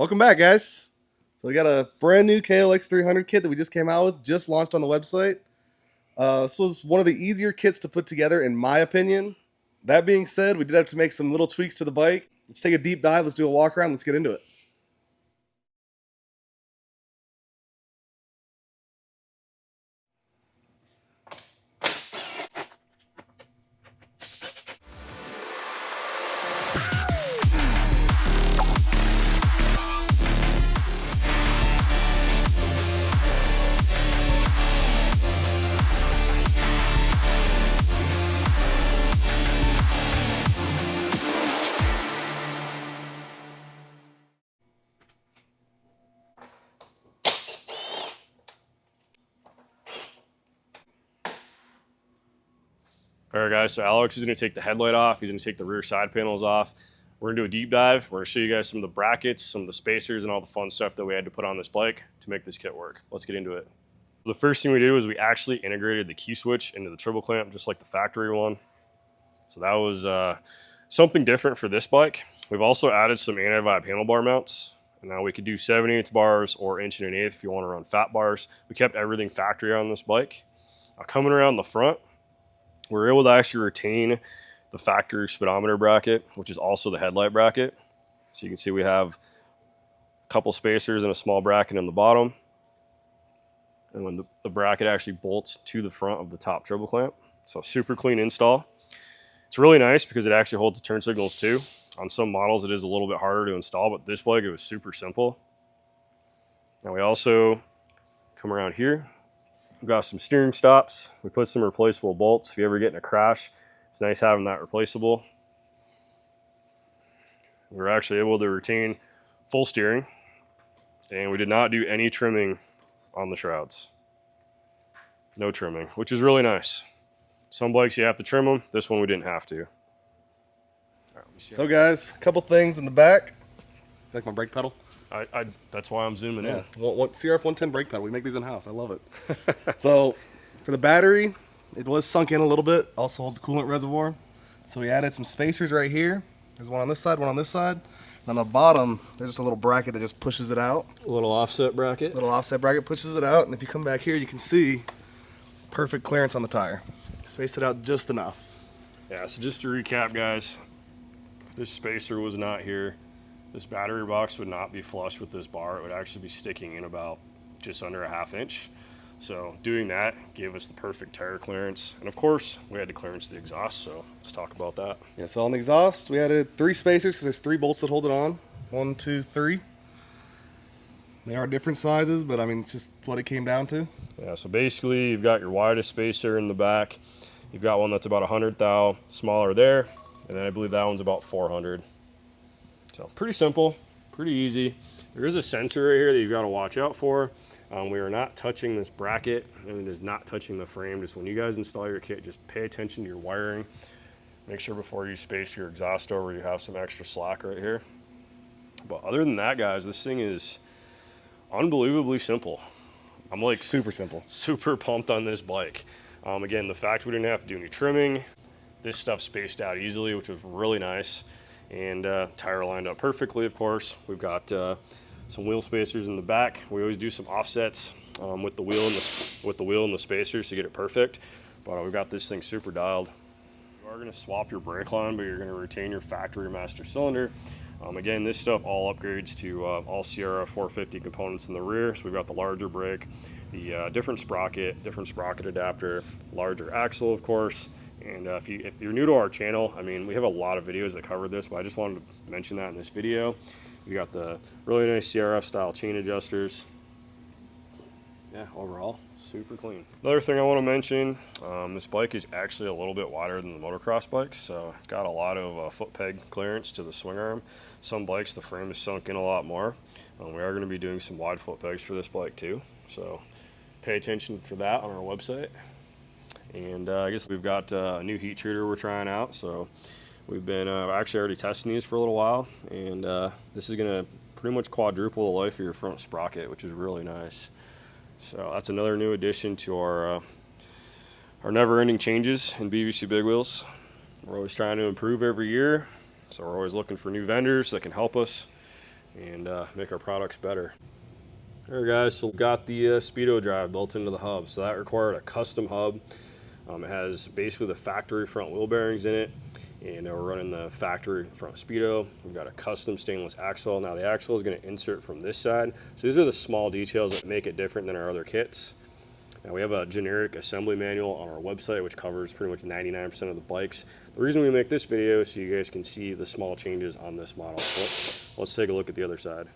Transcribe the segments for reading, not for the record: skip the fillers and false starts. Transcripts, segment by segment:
Welcome back, guys. So we got a brand new KLX300 kit that we just came out with, just launched on the website. This was one of the easier kits to put together, in my opinion. That being said, we did have to make some little tweaks to the bike. Let's take a deep dive. Let's do a walk around. Let's get into it. All right, guys, so Alex is going to take the headlight off. He's going to take the rear side panels off. We're going to do a deep dive. We're going to show you guys some of the brackets, some of the spacers, and all the fun stuff that we had to put on this bike to make this kit work. Let's get into it. The first thing we did was we actually integrated the key switch into the triple clamp, just like the factory one. So that was something different for this bike. We've also added some anti-vibe handlebar mounts. And now we could do 7/8 bars or 1 1/8 if you want to run fat bars. We kept everything factory on this bike. Coming around the front, we're able to actually retain the factory speedometer bracket, which is also the headlight bracket. So you can see we have a couple spacers and a small bracket in the bottom. And when the bracket actually bolts to the front of the top triple clamp. So super clean install. It's really nice because it actually holds the turn signals too. On some models it is a little bit harder to install, but this bike it was super simple. Now we also come around here. We've got some steering stops. We put some replaceable bolts. If you ever get in a crash, it's nice having that replaceable. We were actually able to retain full steering, and we did not do any trimming on the shrouds. No trimming, which is really nice. Some bikes you have to trim them. This one we didn't have to. All right, So guys, a couple things in the back. Like my brake pedal. That's why I'm zooming in. CRF 110 brake pedal. We make these in house. I love it. So for the battery, it was sunk in a little bit. Also holds the coolant reservoir. So we added some spacers right here. There's one on this side, one on this side. And on the bottom, there's just a little bracket that just pushes it out. A little offset bracket. Little offset bracket pushes it out. And if you come back here, you can see perfect clearance on the tire. Spaced it out just enough. Yeah, so just to recap, guys, if this spacer was not here, this battery box would not be flush with this bar. It would actually be sticking in about just under a 1/2 inch. So doing that gave us the perfect tire clearance. And of course, we had to clearance the exhaust, so let's talk about that. Yeah, so on the exhaust, we added 3 spacers because there's 3 bolts that hold it on. 1, 2, 3. They are different sizes, but I mean, it's just what it came down to. Yeah, so basically you've got your widest spacer in the back. You've got one that's about 100 thou smaller there. And then I believe that one's about 400. So pretty simple, pretty easy. There is a sensor right here that you've got to watch out for. We are not touching this bracket, and it is not touching the frame. Just when you guys install your kit, just pay attention to your wiring. Make sure before you space your exhaust over, you have some extra slack right here. But other than that, guys, this thing is unbelievably simple. I'm like super simple, super pumped on this bike. Again, the fact we didn't have to do any trimming, this stuff spaced out easily, which was really nice. And tire lined up perfectly, of course. We've got some wheel spacers in the back. We always do some offsets with the wheel and the spacers to get it perfect. But we've got this thing super dialed. You are going to swap your brake line, but you're going to retain your factory master cylinder. Again, this stuff all upgrades to all Sierra 450 components in the rear. So we've got the larger brake, the different sprocket adapter, larger axle, of course. And if you're new to our channel, I mean, we have a lot of videos that cover this, but I just wanted to mention that in this video. We got the really nice CRF style chain adjusters. Yeah, overall, super clean. Another thing I want to mention, this bike is actually a little bit wider than the motocross bikes, so it's got a lot of foot peg clearance to the swing arm. Some bikes, the frame is sunk in a lot more. We are going to be doing some wide foot pegs for this bike too, so pay attention for that on our website. And I guess we've got a new heat treater we're trying out, so we've been actually already testing these for a little while, and this is going to pretty much quadruple the life of your front sprocket, which is really nice. So that's another new addition to our never-ending changes in BVC big wheels. We're always trying to improve every year, so we're always looking for new vendors that can help us and make our products better. All right, guys, so we've got the Speedo drive built into the hub. So that required a custom hub. It has basically the factory front wheel bearings in it, and we're running the factory front Speedo. We've got a custom stainless axle. Now the axle is going to insert from this side. So these are the small details that make it different than our other kits. Now we have a generic assembly manual on our website which covers pretty much 99% of the bikes. The reason we make this video is so you guys can see the small changes on this model. So let's take a look at the other side.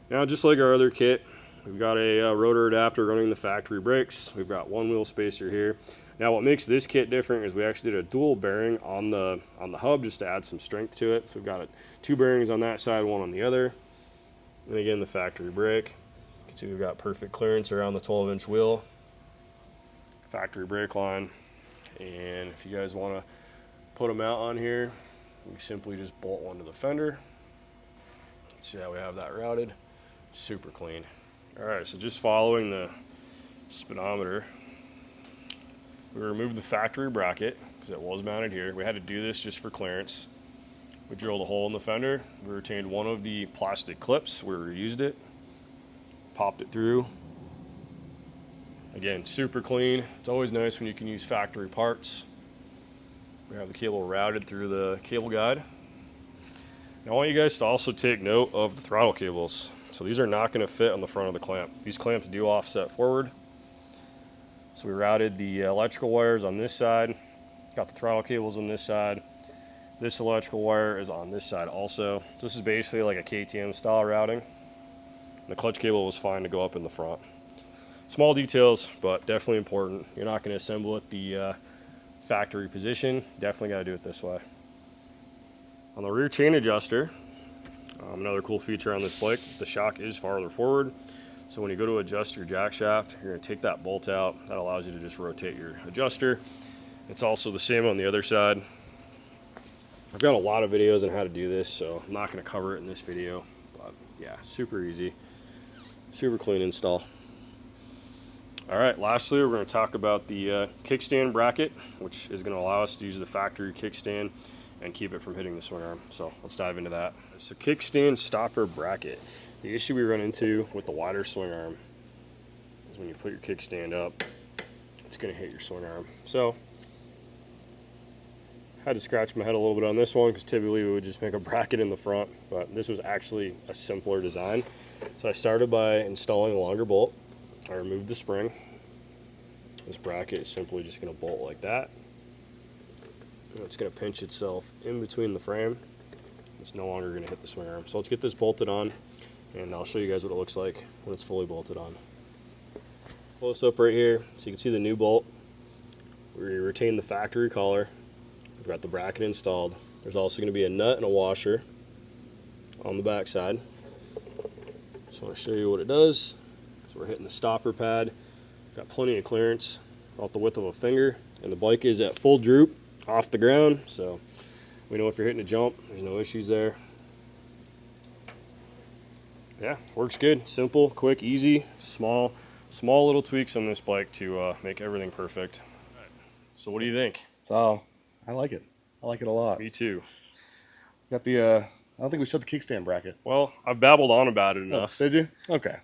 Now, just like our other kit, we've got a rotor adapter running the factory brakes. We've got one wheel spacer here. Now what makes this kit different is we actually did a dual bearing on the hub just to add some strength to it. So we've got two bearings on that side, one on the other. And again, the factory brake. You can see we've got perfect clearance around the 12-inch wheel. Factory brake line. And if you guys want to put them out on here, we simply just bolt one to the fender. See how we have that routed? Super clean. All right, so just following the speedometer, we removed the factory bracket because it was mounted here. We had to do this just for clearance. We drilled a hole in the fender. We retained one of the plastic clips. We reused it, popped it through. Again, super clean. It's always nice when you can use factory parts. We have the cable routed through the cable guide. Now I want you guys to also take note of the throttle cables. So these are not going to fit on the front of the clamp. These clamps do offset forward. So we routed the electrical wires on this side, got the throttle cables on this side. This electrical wire is on this side also. So this is basically like a KTM style routing. The clutch cable was fine to go up in the front. Small details, but definitely important. You're not going to assemble it the factory position. Definitely got to do it this way. On the rear chain adjuster, another cool feature on this bike, the shock is farther forward. So when you go to adjust your jack shaft, you're going to take that bolt out. That allows you to just rotate your adjuster. It's also the same on the other side. I've got a lot of videos on how to do this, so I'm not going to cover it in this video. But yeah, super easy, super clean install. All right, lastly, we're going to talk about the kickstand bracket, which is going to allow us to use the factory kickstand and keep it from hitting the swing arm. So let's dive into that. So kickstand stopper bracket. The issue we run into with the wider swing arm is when you put your kickstand up, it's going to hit your swing arm. So I had to scratch my head a little bit on this one because typically we would just make a bracket in the front, but this was actually a simpler design. So I started by installing a longer bolt. I removed the spring. This bracket is simply just going to bolt like that. And it's going to pinch itself in between the frame. It's no longer going to hit the swing arm. So let's get this bolted on, and I'll show you guys what it looks like when it's fully bolted on. Close up right here, so you can see the new bolt. We retain the factory collar. We've got the bracket installed. There's also going to be a nut and a washer on the back side. So I'll show you what it does. So we're hitting the stopper pad. Got plenty of clearance, about the width of a finger, and the bike is at full droop off the ground, so we know if you're hitting a jump, there's no issues there. Yeah, works good. Simple, quick, easy, small little tweaks on this bike to make everything perfect. So what do you think? So I like it. I like it a lot. Me too. Got the I don't think we showed the kickstand bracket. Well, I've babbled on about it enough. Oh, did you? Okay.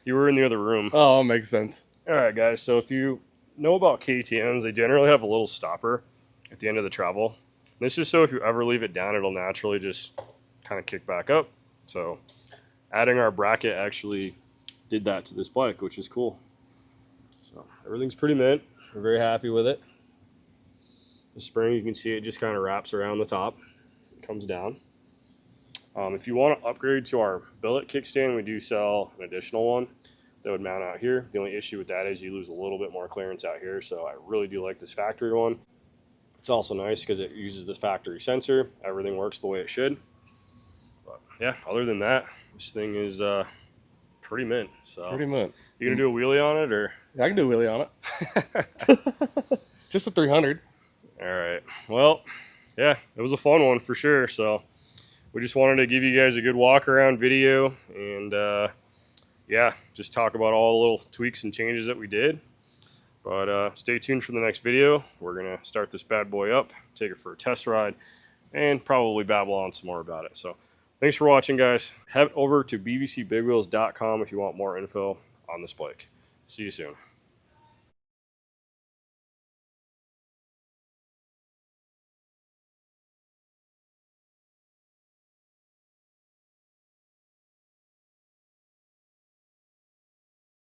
You were in the other room. Oh, makes sense. All right, guys. So if you know about KTMs, they generally have a little stopper at the end of the travel. And this is so if you ever leave it down, it'll naturally just kind of kick back up. So adding our bracket actually did that to this bike, which is cool. So everything's pretty mint. We're very happy with it. The spring, you can see it just kind of wraps around the top. It comes down. If you want to upgrade to our billet kickstand, we do sell an additional one that would mount out here. The only issue with that is you lose a little bit more clearance out here, so I really do like this factory one. It's also nice because it uses the factory sensor. Everything works the way it should. But yeah, other than that, this thing is pretty mint. So Pretty mint. You gonna do a wheelie on it, or? Yeah, I can do a wheelie on it. Just a 300. All right. Well, yeah, it was a fun one for sure. So we just wanted to give you guys a good walk around video and yeah, just talk about all the little tweaks and changes that we did. But stay tuned for the next video. We're gonna start this bad boy up, take it for a test ride, and probably babble on some more about it. So Thanks for watching, guys. Head over to bbcbigwheels.com if you want more info on this bike. See you soon.